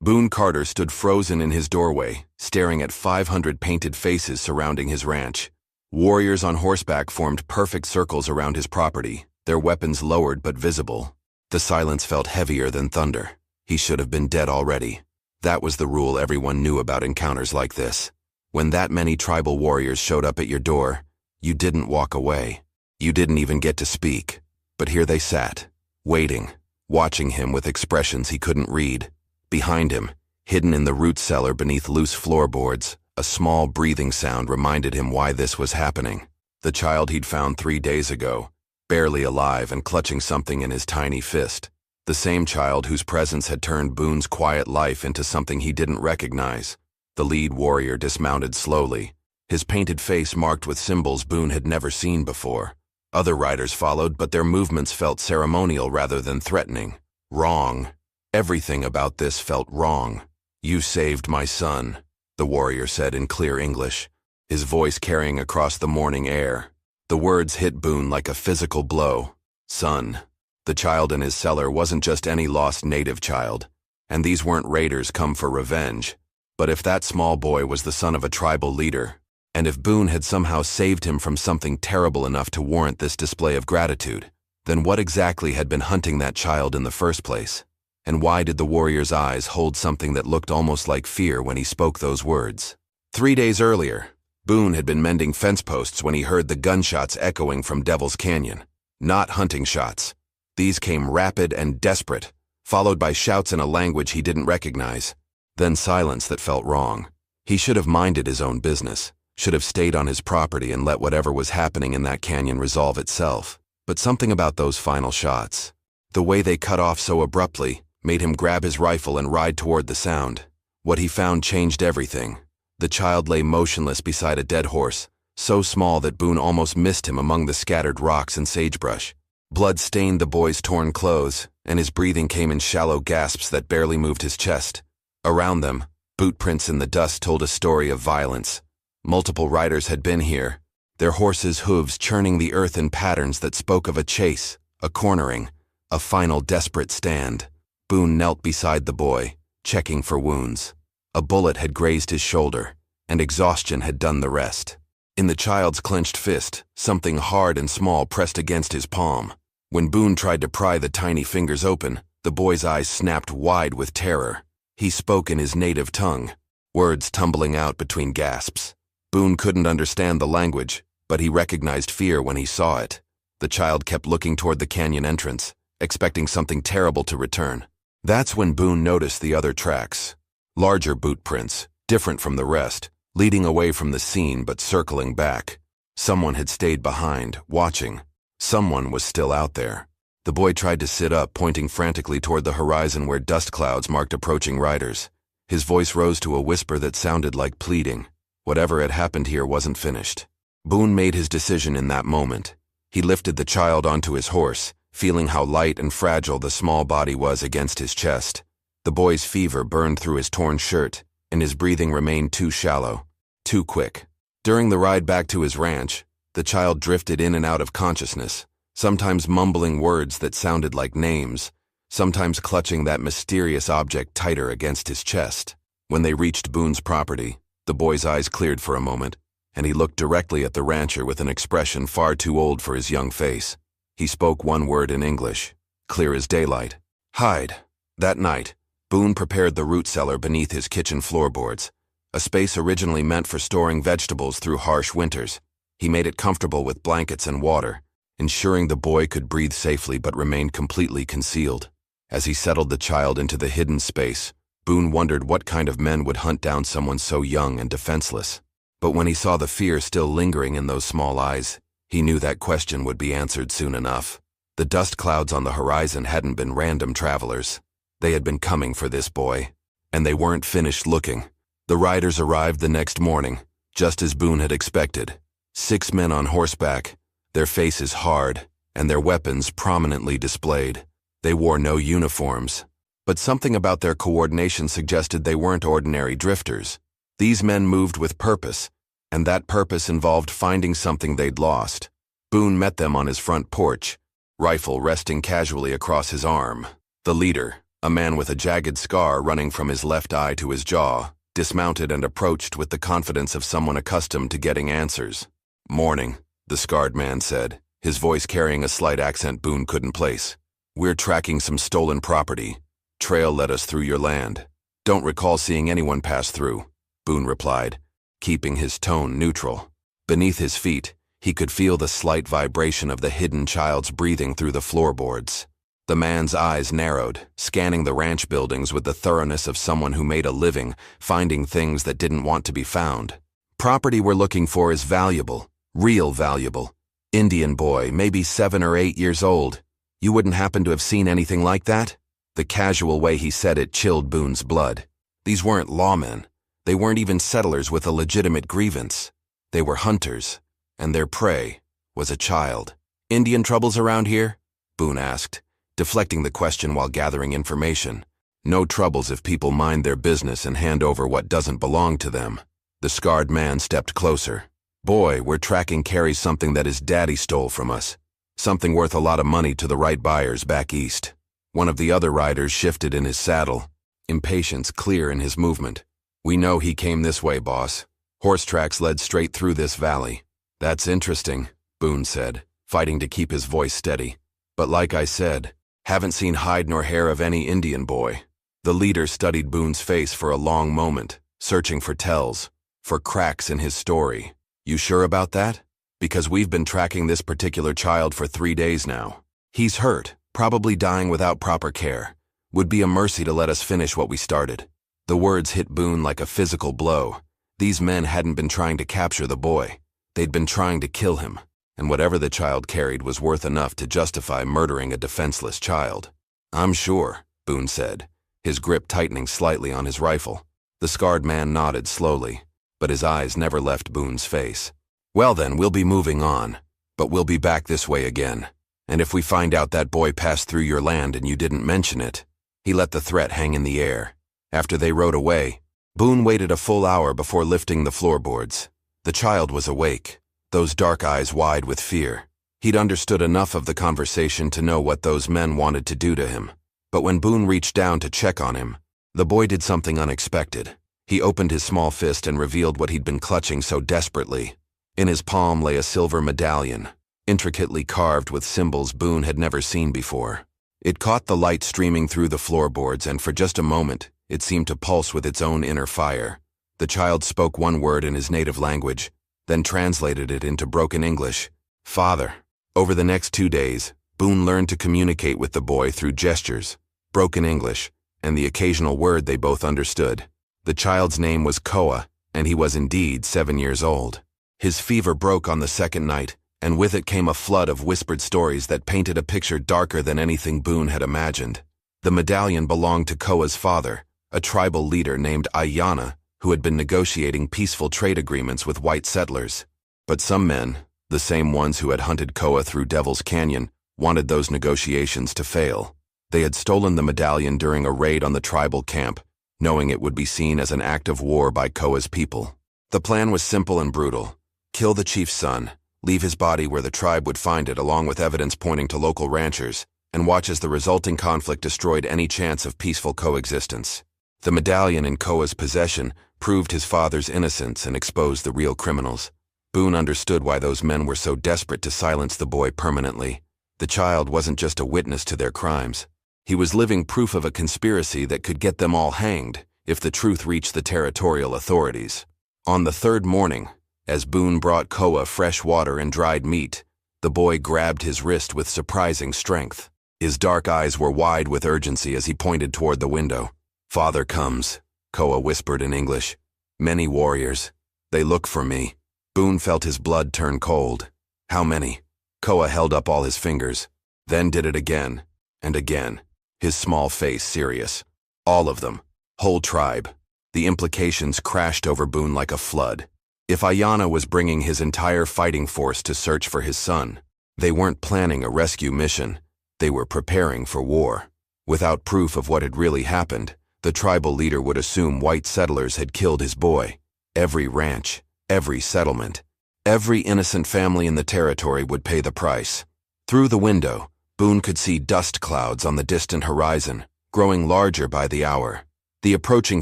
Boone Carter stood frozen in his doorway, staring at 500 painted faces surrounding his ranch. Warriors on horseback formed perfect circles around his property, their weapons lowered but visible. The silence felt heavier than thunder. He should have been dead already. That was the rule everyone knew about encounters like this. When that many tribal warriors showed up at your door, you didn't walk away. You didn't even get to speak. But here they sat, waiting, watching him with expressions he couldn't read. Behind him, hidden in the root cellar beneath loose floorboards, a small breathing sound reminded him why this was happening. The child he'd found 3 days ago, barely alive and clutching something in his tiny fist. The same child whose presence had turned Boone's quiet life into something he didn't recognize. The lead warrior dismounted slowly, his painted face marked with symbols Boone had never seen before. Other riders followed, but their movements felt ceremonial rather than threatening. Wrong. Everything about this felt wrong. "You saved my son," the warrior said in clear English, his voice carrying across the morning air. The words hit Boone like a physical blow. Son. The child in his cellar wasn't just any lost native child, and these weren't raiders come for revenge. But if that small boy was the son of a tribal leader, and if Boone had somehow saved him from something terrible enough to warrant this display of gratitude, then what exactly had been hunting that child in the first place? And why did the warrior's eyes hold something that looked almost like fear when he spoke those words? 3 days earlier, Boone had been mending fence posts when he heard the gunshots echoing from Devil's Canyon. Not hunting shots. These came rapid and desperate, followed by shouts in a language he didn't recognize. Then silence that felt wrong. He should have minded his own business, should have stayed on his property and let whatever was happening in that canyon resolve itself. But something about those final shots, the way they cut off so abruptly, made him grab his rifle and ride toward the sound. What he found changed everything. The child lay motionless beside a dead horse, so small that Boone almost missed him among the scattered rocks and sagebrush. Blood stained the boy's torn clothes, and his breathing came in shallow gasps that barely moved his chest. Around them, boot prints in the dust told a story of violence. Multiple riders had been here, their horses' hooves churning the earth in patterns that spoke of a chase, a cornering, a final desperate stand. Boone knelt beside the boy, checking for wounds. A bullet had grazed his shoulder, and exhaustion had done the rest. In the child's clenched fist, something hard and small pressed against his palm. When Boone tried to pry the tiny fingers open, the boy's eyes snapped wide with terror. He spoke in his native tongue, words tumbling out between gasps. Boone couldn't understand the language, but he recognized fear when he saw it. The child kept looking toward the canyon entrance, expecting something terrible to return. That's when Boone noticed the other tracks. Larger boot prints, different from the rest, leading away from the scene but circling back. Someone had stayed behind, watching. Someone was still out there. The boy tried to sit up, pointing frantically toward the horizon where dust clouds marked approaching riders. His voice rose to a whisper that sounded like pleading. Whatever had happened here wasn't finished. Boone made his decision in that moment. He lifted the child onto his horse, feeling how light and fragile the small body was against his chest. The boy's fever burned through his torn shirt, and his breathing remained too shallow, too quick. During the ride back to his ranch, the child drifted in and out of consciousness, sometimes mumbling words that sounded like names, sometimes clutching that mysterious object tighter against his chest. When they reached Boone's property, the boy's eyes cleared for a moment, and he looked directly at the rancher with an expression far too old for his young face. He spoke one word in English, clear as daylight. Hide. That night, Boone prepared the root cellar beneath his kitchen floorboards, a space originally meant for storing vegetables through harsh winters. He made it comfortable with blankets and water, ensuring the boy could breathe safely but remain completely concealed. As he settled the child into the hidden space, Boone wondered what kind of men would hunt down someone so young and defenseless. But when he saw the fear still lingering in those small eyes, he knew that question would be answered soon enough. The dust clouds on the horizon hadn't been random travelers. They had been coming for this boy, and they weren't finished looking. The riders arrived the next morning, just as Boone had expected. 6 men on horseback, their faces hard, and their weapons prominently displayed. They wore no uniforms, but something about their coordination suggested they weren't ordinary drifters. These men moved with purpose, and that purpose involved finding something they'd lost. Boone met them on his front porch, rifle resting casually across his arm. The leader, a man with a jagged scar running from his left eye to his jaw, dismounted and approached with the confidence of someone accustomed to getting answers. "Morning," the scarred man said, his voice carrying a slight accent Boone couldn't place. "We're tracking some stolen property. Trail led us through your land. Don't recall seeing anyone pass through," Boone replied, keeping his tone neutral. Beneath his feet, he could feel the slight vibration of the hidden child's breathing through the floorboards. The man's eyes narrowed, scanning the ranch buildings with the thoroughness of someone who made a living, finding things that didn't want to be found. "Property we're looking for is valuable, real valuable. Indian boy, maybe 7 or 8 years old. You wouldn't happen to have seen anything like that?" The casual way he said it chilled Boone's blood. These weren't lawmen. They weren't even settlers with a legitimate grievance. They were hunters, and their prey was a child. "Indian troubles around here?" Boone asked, deflecting the question while gathering information. "No troubles if people mind their business and hand over what doesn't belong to them." The scarred man stepped closer. "Boy, we're tracking carries something that his daddy stole from us. Something worth a lot of money to the right buyers back east." One of the other riders shifted in his saddle, impatience clear in his movement. "We know he came this way, boss. Horse tracks led straight through this valley." "That's interesting," Boone said, fighting to keep his voice steady. "But like I said, haven't seen hide nor hair of any Indian boy." The leader studied Boone's face for a long moment, searching for tells, for cracks in his story. "You sure about that? Because we've been tracking this particular child for 3 days now. He's hurt, probably dying without proper care. Would be a mercy to let us finish what we started." The words hit Boone like a physical blow. These men hadn't been trying to capture the boy. They'd been trying to kill him, and whatever the child carried was worth enough to justify murdering a defenseless child. "I'm sure," Boone said, his grip tightening slightly on his rifle. The scarred man nodded slowly, but his eyes never left Boone's face. "Well then, we'll be moving on, but we'll be back this way again. And if we find out that boy passed through your land and you didn't mention it..." He let the threat hang in the air. After they rode away, Boone waited a full hour before lifting the floorboards. The child was awake, those dark eyes wide with fear. He'd understood enough of the conversation to know what those men wanted to do to him. But when Boone reached down to check on him, the boy did something unexpected. He opened his small fist and revealed what he'd been clutching so desperately. In his palm lay a silver medallion, intricately carved with symbols Boone had never seen before. It caught the light streaming through the floorboards, and for just a moment, it seemed to pulse with its own inner fire. The child spoke one word in his native language, then translated it into broken English: "Father." Over the next 2 days, Boone learned to communicate with the boy through gestures, broken English, and the occasional word they both understood. The child's name was Koa, and he was indeed 7 years old. His fever broke on the second night, and with it came a flood of whispered stories that painted a picture darker than anything Boone had imagined. The medallion belonged to Koa's father, a tribal leader named Ayana, who had been negotiating peaceful trade agreements with white settlers. But some men, the same ones who had hunted Koa through Devil's Canyon, wanted those negotiations to fail. They had stolen the medallion during a raid on the tribal camp, knowing it would be seen as an act of war by Koa's people. The plan was simple and brutal: kill the chief's son, leave his body where the tribe would find it along with evidence pointing to local ranchers, and watch as the resulting conflict destroyed any chance of peaceful coexistence. The medallion in Koa's possession proved his father's innocence and exposed the real criminals. Boone understood why those men were so desperate to silence the boy permanently. The child wasn't just a witness to their crimes. He was living proof of a conspiracy that could get them all hanged if the truth reached the territorial authorities. On the third morning, as Boone brought Koa fresh water and dried meat, the boy grabbed his wrist with surprising strength. His dark eyes were wide with urgency as he pointed toward the window. "Father comes," Koa whispered in English. "Many warriors. They look for me." Boone felt his blood turn cold. "How many?" Koa held up all his fingers, then did it again and again, his small face serious. "All of them. Whole tribe." The implications crashed over Boone like a flood. If Ayana was bringing his entire fighting force to search for his son, they weren't planning a rescue mission. They were preparing for war. Without proof of what had really happened, the tribal leader would assume white settlers had killed his boy. Every ranch, every settlement, every innocent family in the territory would pay the price. Through the window, Boone could see dust clouds on the distant horizon, growing larger by the hour. The approaching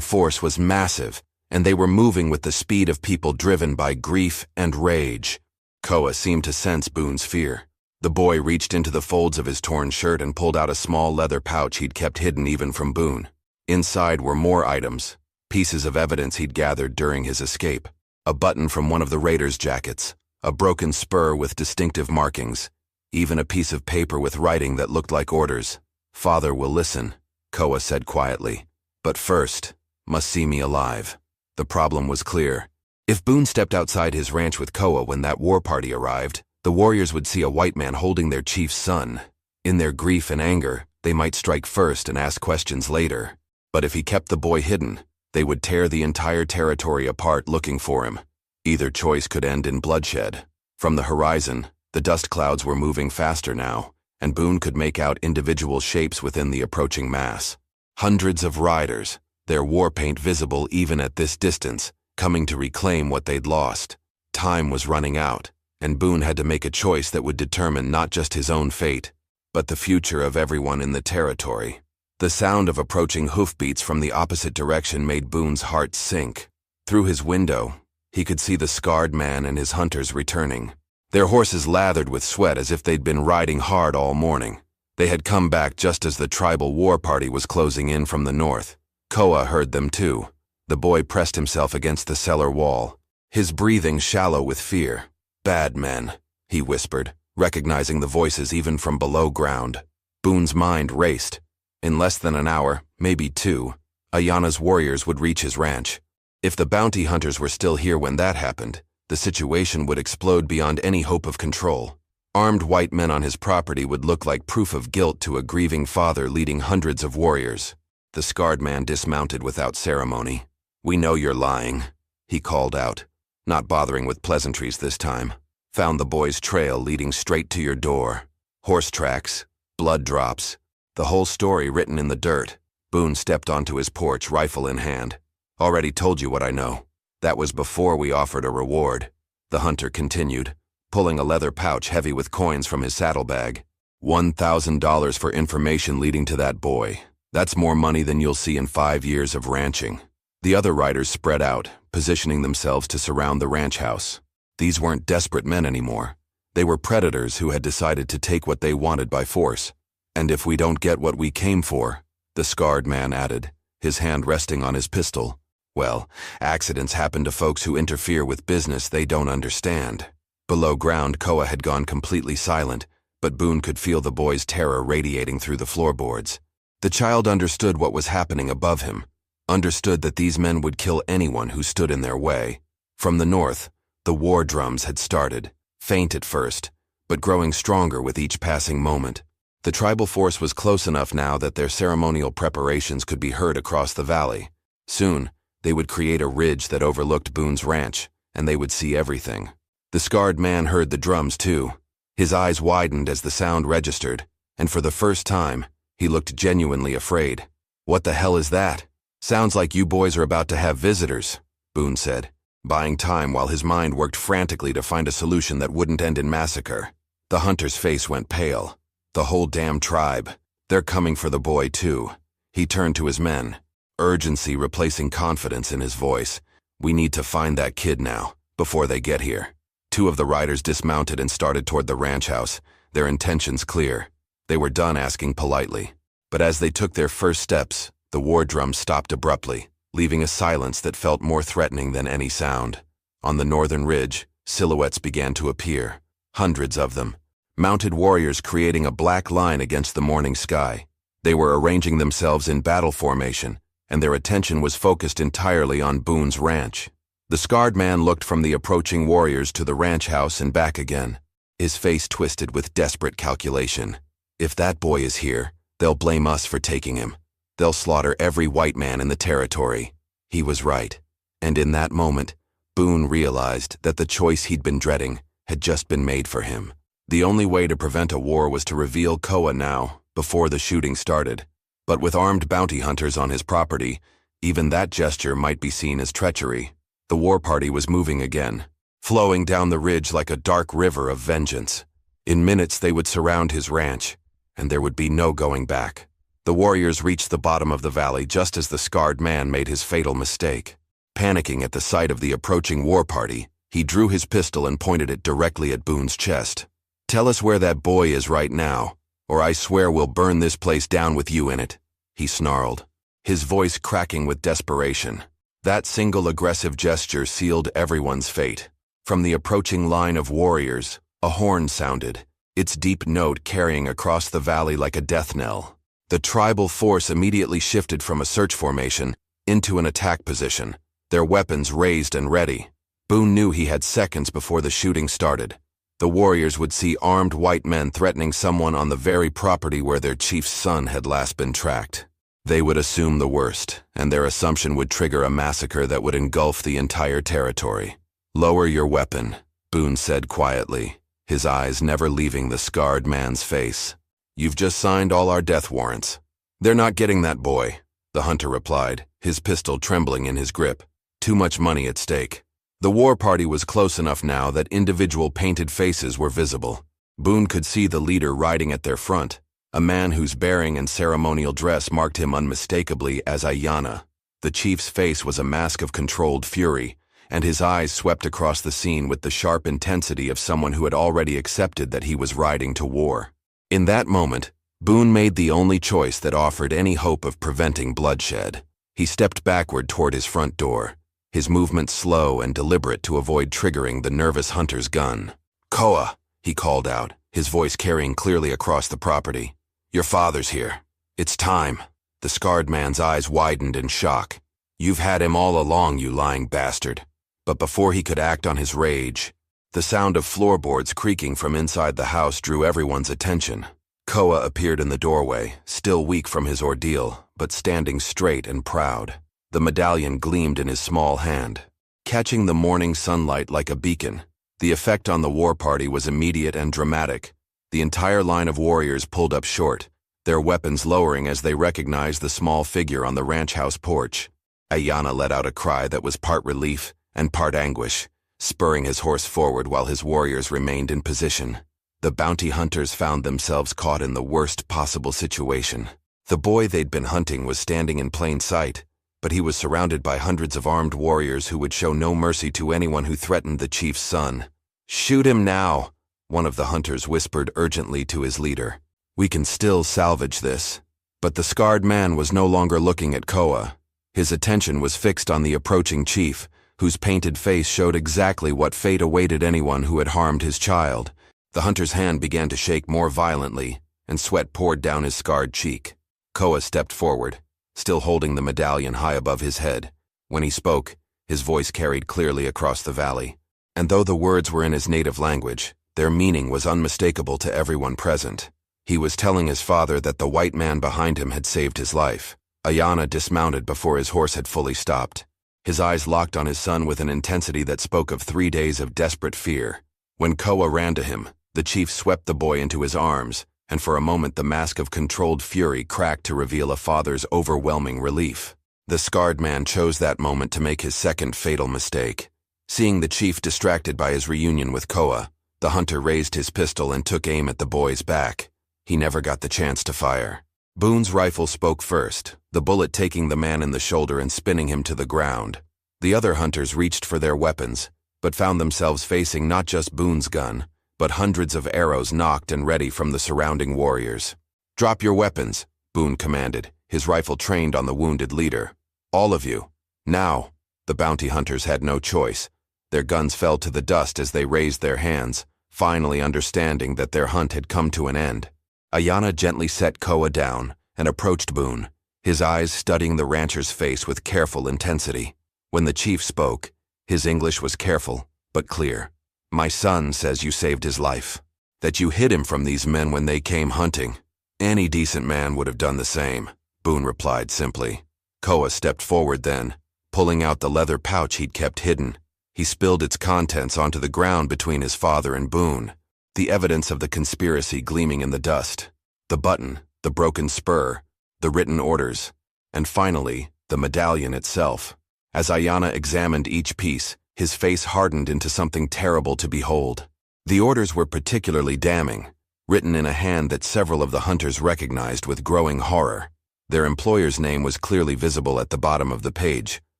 force was massive, and they were moving with the speed of people driven by grief and rage. Koa seemed to sense Boone's fear. The boy reached into the folds of his torn shirt and pulled out a small leather pouch he'd kept hidden even from Boone. Inside were more items, pieces of evidence he'd gathered during his escape. A button from one of the raiders' jackets, a broken spur with distinctive markings, even a piece of paper with writing that looked like orders. "Father will listen," Koa said quietly. "But first, must see me alive." The problem was clear. If Boone stepped outside his ranch with Koa when that war party arrived, the warriors would see a white man holding their chief's son. In their grief and anger, they might strike first and ask questions later. But if he kept the boy hidden, they would tear the entire territory apart looking for him. Either choice could end in bloodshed. From the horizon, the dust clouds were moving faster now, and Boone could make out individual shapes within the approaching mass. Hundreds of riders, their war paint visible even at this distance, coming to reclaim what they'd lost. Time was running out, and Boone had to make a choice that would determine not just his own fate, but the future of everyone in the territory. The sound of approaching hoofbeats from the opposite direction made Boone's heart sink. Through his window, he could see the scarred man and his hunters returning. Their horses lathered with sweat as if they'd been riding hard all morning. They had come back just as the tribal war party was closing in from the north. Koa heard them too. The boy pressed himself against the cellar wall, his breathing shallow with fear. "Bad men," he whispered, recognizing the voices even from below ground. Boone's mind raced. In less than an hour, maybe two, Ayana's warriors would reach his ranch. If the bounty hunters were still here when that happened, the situation would explode beyond any hope of control. Armed white men on his property would look like proof of guilt to a grieving father leading hundreds of warriors. The scarred man dismounted without ceremony. "We know you're lying," he called out, not bothering with pleasantries this time. "Found the boy's trail leading straight to your door. Horse tracks, blood drops, the whole story written in the dirt." Boone stepped onto his porch, rifle in hand. "Already told you what I know. That was before we offered a reward," the hunter continued, pulling a leather pouch heavy with coins from his saddlebag. $1,000 for information leading to that boy. That's more money than you'll see in 5 years of ranching." The other riders spread out, positioning themselves to surround the ranch house. These weren't desperate men anymore. They were predators who had decided to take what they wanted by force. "And if we don't get what we came for," the scarred man added, his hand resting on his pistol, "well, accidents happen to folks who interfere with business they don't understand." Below ground, Koa had gone completely silent, but Boone could feel the boy's terror radiating through the floorboards. The child understood what was happening above him, understood that these men would kill anyone who stood in their way. From the north, the war drums had started, faint at first, but growing stronger with each passing moment. The tribal force was close enough now that their ceremonial preparations could be heard across the valley. Soon, they would create a ridge that overlooked Boone's ranch, and they would see everything. The scarred man heard the drums too. His eyes widened as the sound registered, and for the first time, he looked genuinely afraid. "What the hell is that?" "Sounds like you boys are about to have visitors," Boone said, buying time while his mind worked frantically to find a solution that wouldn't end in massacre. The hunter's face went pale. "The whole damn tribe. They're coming for the boy too." He turned to his men, urgency replacing confidence in his voice. "We need to find that kid now, before they get here." Two of the riders dismounted and started toward the ranch house, their intentions clear. They were done asking politely. But as they took their first steps, the war drum stopped abruptly, leaving a silence that felt more threatening than any sound. On the northern ridge, silhouettes began to appear, hundreds of them, mounted warriors creating a black line against the morning sky. They were arranging themselves in battle formation, and their attention was focused entirely on Boone's ranch. The scarred man looked from the approaching warriors to the ranch house and back again, his face twisted with desperate calculation. "If that boy is here, they'll blame us for taking him. They'll slaughter every white man in the territory." He was right, and in that moment, Boone realized that the choice he'd been dreading had just been made for him. The only way to prevent a war was to reveal Koa now, before the shooting started. But with armed bounty hunters on his property, even that gesture might be seen as treachery. The war party was moving again, flowing down the ridge like a dark river of vengeance. In minutes they would surround his ranch, and there would be no going back. The warriors reached the bottom of the valley just as the scarred man made his fatal mistake. Panicking at the sight of the approaching war party, he drew his pistol and pointed it directly at Boone's chest. "Tell us where that boy is right now, or I swear we'll burn this place down with you in it," he snarled, his voice cracking with desperation. That single aggressive gesture sealed everyone's fate. From the approaching line of warriors, a horn sounded, its deep note carrying across the valley like a death knell. The tribal force immediately shifted from a search formation into an attack position, their weapons raised and ready. Boone knew he had seconds before the shooting started. The warriors would see armed white men threatening someone on the very property where their chief's son had last been tracked. They would assume the worst, and their assumption would trigger a massacre that would engulf the entire territory. "Lower your weapon," Boone said quietly, his eyes never leaving the scarred man's face. "You've just signed all our death warrants." "They're not getting that boy," the hunter replied, his pistol trembling in his grip. "Too much money at stake." The war party was close enough now that individual painted faces were visible. Boone could see the leader riding at their front, a man whose bearing and ceremonial dress marked him unmistakably as Ayanna. The chief's face was a mask of controlled fury, and his eyes swept across the scene with the sharp intensity of someone who had already accepted that he was riding to war. In that moment, Boone made the only choice that offered any hope of preventing bloodshed. He stepped backward toward his front door, his movement slow and deliberate to avoid triggering the nervous hunter's gun. "Koa," he called out, his voice carrying clearly across the property. "Your father's here. It's time." The scarred man's eyes widened in shock. "You've had him all along, you lying bastard." But before he could act on his rage, the sound of floorboards creaking from inside the house drew everyone's attention. Koa appeared in the doorway, still weak from his ordeal, but standing straight and proud. The medallion gleamed in his small hand, catching the morning sunlight like a beacon. The effect on the war party was immediate and dramatic. The entire line of warriors pulled up short, their weapons lowering as they recognized the small figure on the ranch house porch. Ayanna let out a cry that was part relief and part anguish, spurring his horse forward while his warriors remained in position. The bounty hunters found themselves caught in the worst possible situation. The boy they'd been hunting was standing in plain sight, but he was surrounded by hundreds of armed warriors who would show no mercy to anyone who threatened the chief's son. "Shoot him now," one of the hunters whispered urgently to his leader. "We can still salvage this." But the scarred man was no longer looking at Koa. His attention was fixed on the approaching chief, whose painted face showed exactly what fate awaited anyone who had harmed his child. The hunter's hand began to shake more violently, and sweat poured down his scarred cheek. Koa stepped forward, still holding the medallion high above his head. When he spoke, his voice carried clearly across the valley. And though the words were in his native language, their meaning was unmistakable to everyone present. He was telling his father that the white man behind him had saved his life. Ayanna dismounted before his horse had fully stopped. His eyes locked on his son with an intensity that spoke of 3 days of desperate fear. When Koa ran to him, the chief swept the boy into his arms, and for a moment the mask of controlled fury cracked to reveal a father's overwhelming relief. The scarred man chose that moment to make his second fatal mistake. Seeing the chief distracted by his reunion with Koa, the hunter raised his pistol and took aim at the boy's back. He never got the chance to fire. Boone's rifle spoke first, the bullet taking the man in the shoulder and spinning him to the ground. The other hunters reached for their weapons, but found themselves facing not just Boone's gun, but hundreds of arrows knocked and ready from the surrounding warriors. "Drop your weapons," Boone commanded, his rifle trained on the wounded leader. "All of you. Now." The bounty hunters had no choice. Their guns fell to the dust as they raised their hands, finally understanding that their hunt had come to an end. Ayanna gently set Koa down and approached Boone, his eyes studying the rancher's face with careful intensity. When the chief spoke, his English was careful, but clear. "My son says you saved his life, that you hid him from these men when they came hunting. Any decent man would have done the same," Boone replied simply. Koa stepped forward then, pulling out the leather pouch he'd kept hidden. He spilled its contents onto the ground between his father and Boone, the evidence of the conspiracy gleaming in the dust. The button, the broken spur, the written orders, and finally, the medallion itself. As Ayanna examined each piece, his face hardened into something terrible to behold. The orders were particularly damning, written in a hand that several of the hunters recognized with growing horror. Their employer's name was clearly visible at the bottom of the page,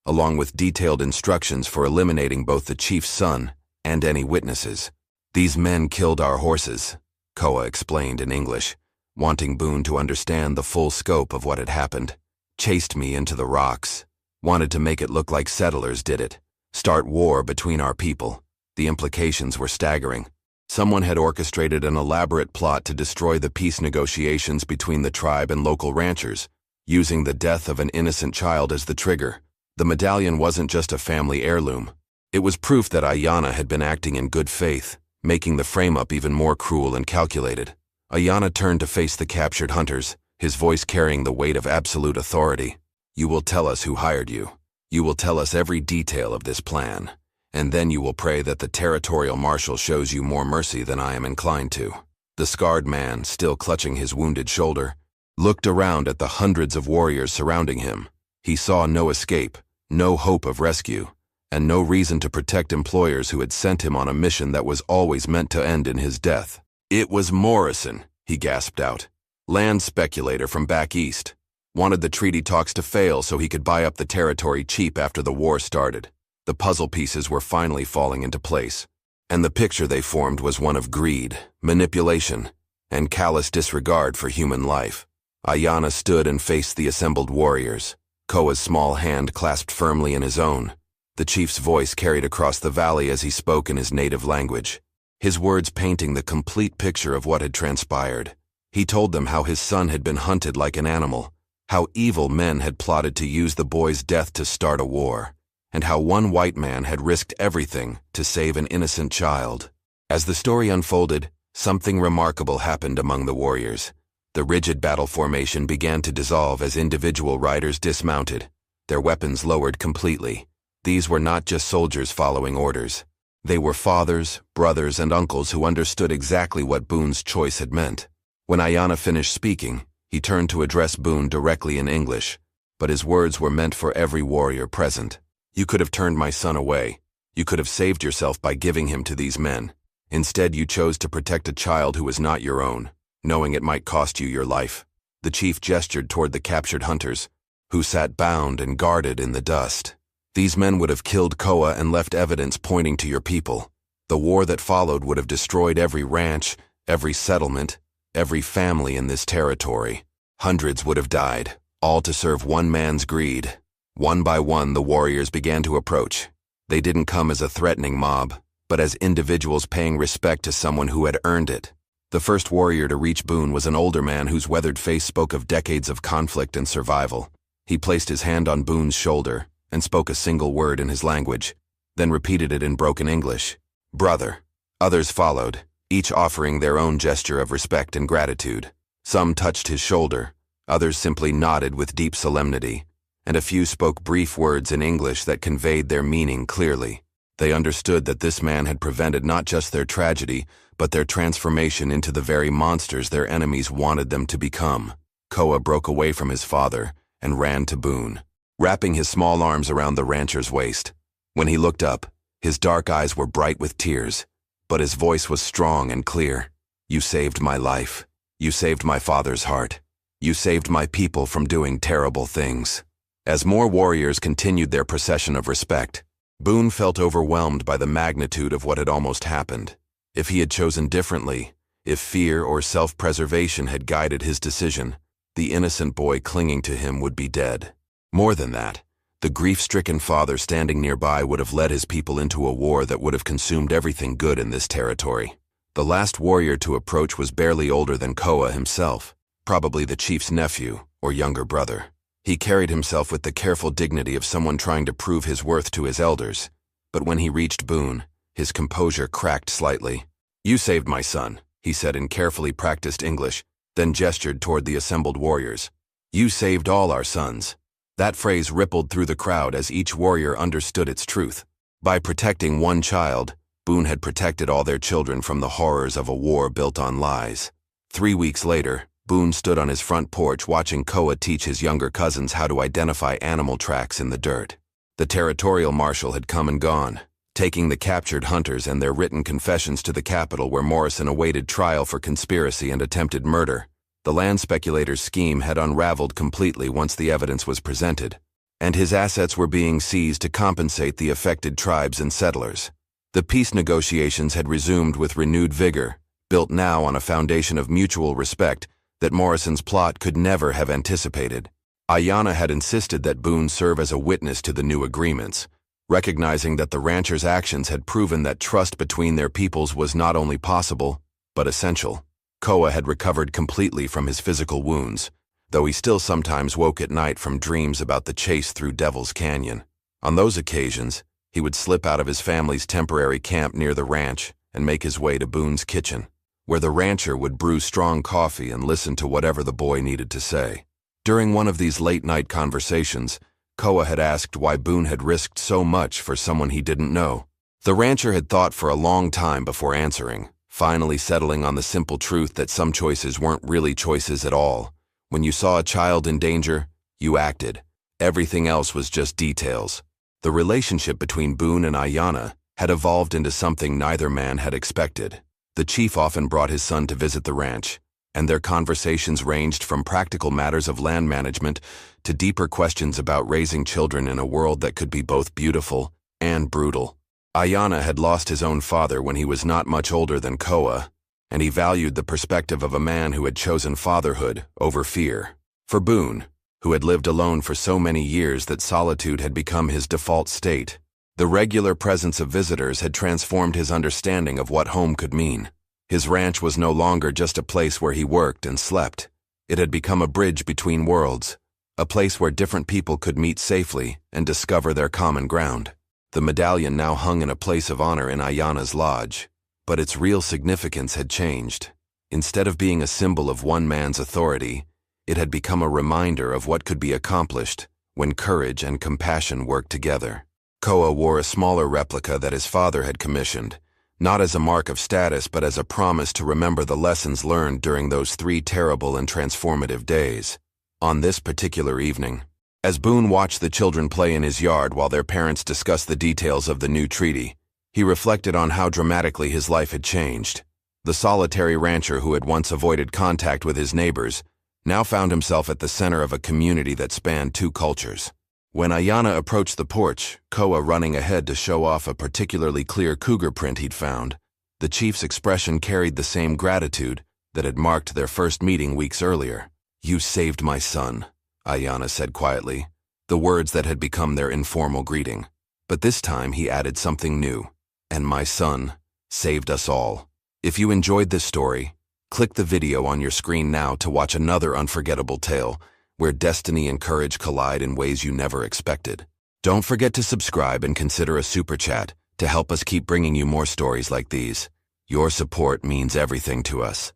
along with detailed instructions for eliminating both the chief's son and any witnesses. "These men killed our horses," Koa explained in English, wanting Boone to understand the full scope of what had happened. "Chased me into the rocks. Wanted to make it look like settlers did it. Start war between our people." The implications were staggering. Someone had orchestrated an elaborate plot to destroy the peace negotiations between the tribe and local ranchers, using the death of an innocent child as the trigger. The medallion wasn't just a family heirloom. It was proof that Ayana had been acting in good faith, making the frame-up even more cruel and calculated. Ayana turned to face the captured hunters, his voice carrying the weight of absolute authority. "You will tell us who hired you. You will tell us every detail of this plan. And then you will pray that the territorial marshal shows you more mercy than I am inclined to." The scarred man, still clutching his wounded shoulder, looked around at the hundreds of warriors surrounding him. He saw no escape, no hope of rescue, and no reason to protect employers who had sent him on a mission that was always meant to end in his death. "It was Morrison," he gasped out. "Land speculator from back east. Wanted the treaty talks to fail so he could buy up the territory cheap after the war started." The puzzle pieces were finally falling into place, and the picture they formed was one of greed, manipulation, and callous disregard for human life. Ayana stood and faced the assembled warriors, Koa's small hand clasped firmly in his own. The chief's voice carried across the valley as he spoke in his native language, his words painting the complete picture of what had transpired. He told them how his son had been hunted like an animal, how evil men had plotted to use the boy's death to start a war, and how one white man had risked everything to save an innocent child. As the story unfolded, something remarkable happened among the warriors. The rigid battle formation began to dissolve as individual riders dismounted, their weapons lowered completely. These were not just soldiers following orders. They were fathers, brothers, and uncles who understood exactly what Boone's choice had meant. When Ayana finished speaking, he turned to address Boone directly in English, but his words were meant for every warrior present. "You could have turned my son away. You could have saved yourself by giving him to these men. Instead, you chose to protect a child who was not your own, knowing it might cost you your life." The chief gestured toward the captured hunters, who sat bound and guarded in the dust. "These men would have killed Koa and left evidence pointing to your people. The war that followed would have destroyed every ranch, every settlement, every family in this territory. Hundreds would have died, all to serve one man's greed." One by one, the warriors began to approach. They didn't come as a threatening mob, but as individuals paying respect to someone who had earned it. The first warrior to reach Boone was an older man whose weathered face spoke of decades of conflict and survival. He placed his hand on Boone's shoulder and spoke a single word in his language, then repeated it in broken English. "Brother." Others followed, each offering their own gesture of respect and gratitude. Some touched his shoulder, others simply nodded with deep solemnity, and a few spoke brief words in English that conveyed their meaning clearly. They understood that this man had prevented not just their tragedy, but their transformation into the very monsters their enemies wanted them to become. Koa broke away from his father and ran to Boone, wrapping his small arms around the rancher's waist. When he looked up, his dark eyes were bright with tears, but his voice was strong and clear. "You saved my life. You saved my father's heart. You saved my people from doing terrible things." As more warriors continued their procession of respect, Boone felt overwhelmed by the magnitude of what had almost happened. If he had chosen differently, if fear or self-preservation had guided his decision, the innocent boy clinging to him would be dead. More than that, the grief-stricken father standing nearby would have led his people into a war that would have consumed everything good in this territory. The last warrior to approach was barely older than Koa himself, probably the chief's nephew or younger brother. He carried himself with the careful dignity of someone trying to prove his worth to his elders, but when he reached Boone, his composure cracked slightly. "You saved my son," he said in carefully practiced English, then gestured toward the assembled warriors. "You saved all our sons." That phrase rippled through the crowd as each warrior understood its truth. By protecting one child, Boone had protected all their children from the horrors of a war built on lies. 3 weeks later, Boone stood on his front porch watching Koa teach his younger cousins how to identify animal tracks in the dirt. The territorial marshal had come and gone, taking the captured hunters and their written confessions to the capital where Morrison awaited trial for conspiracy and attempted murder. The land speculator's scheme had unraveled completely once the evidence was presented, and his assets were being seized to compensate the affected tribes and settlers. The peace negotiations had resumed with renewed vigor, built now on a foundation of mutual respect that Morrison's plot could never have anticipated. Ayanna had insisted that Boone serve as a witness to the new agreements, recognizing that the ranchers' actions had proven that trust between their peoples was not only possible, but essential. Koa had recovered completely from his physical wounds, though he still sometimes woke at night from dreams about the chase through Devil's Canyon. On those occasions, he would slip out of his family's temporary camp near the ranch and make his way to Boone's kitchen, where the rancher would brew strong coffee and listen to whatever the boy needed to say. During one of these late-night conversations, Koa had asked why Boone had risked so much for someone he didn't know. The rancher had thought for a long time before answering, finally settling on the simple truth that some choices weren't really choices at all. When you saw a child in danger, you acted. Everything else was just details. The relationship between Boone and Ayanna had evolved into something neither man had expected. The chief often brought his son to visit the ranch, and their conversations ranged from practical matters of land management to deeper questions about raising children in a world that could be both beautiful and brutal. Ayanna had lost his own father when he was not much older than Koa, and he valued the perspective of a man who had chosen fatherhood over fear. For Boone, who had lived alone for so many years that solitude had become his default state, the regular presence of visitors had transformed his understanding of what home could mean. His ranch was no longer just a place where he worked and slept. It had become a bridge between worlds, a place where different people could meet safely and discover their common ground. The medallion now hung in a place of honor in Ayanna's lodge, but its real significance had changed. Instead of being a symbol of one man's authority, it had become a reminder of what could be accomplished when courage and compassion worked together. Koa wore a smaller replica that his father had commissioned, not as a mark of status but as a promise to remember the lessons learned during those 3 terrible and transformative days. On this particular evening, as Boone watched the children play in his yard while their parents discussed the details of the new treaty, he reflected on how dramatically his life had changed. The solitary rancher who had once avoided contact with his neighbors now found himself at the center of a community that spanned 2 cultures. When Ayanna approached the porch, Koa running ahead to show off a particularly clear cougar print he'd found, the chief's expression carried the same gratitude that had marked their first meeting weeks earlier. "You saved my son," Ayanna said quietly, the words that had become their informal greeting. But this time he added something new. "And my son saved us all." If you enjoyed this story, click the video on your screen now to watch another unforgettable tale where destiny and courage collide in ways you never expected. Don't forget to subscribe and consider a super chat to help us keep bringing you more stories like these. Your support means everything to us.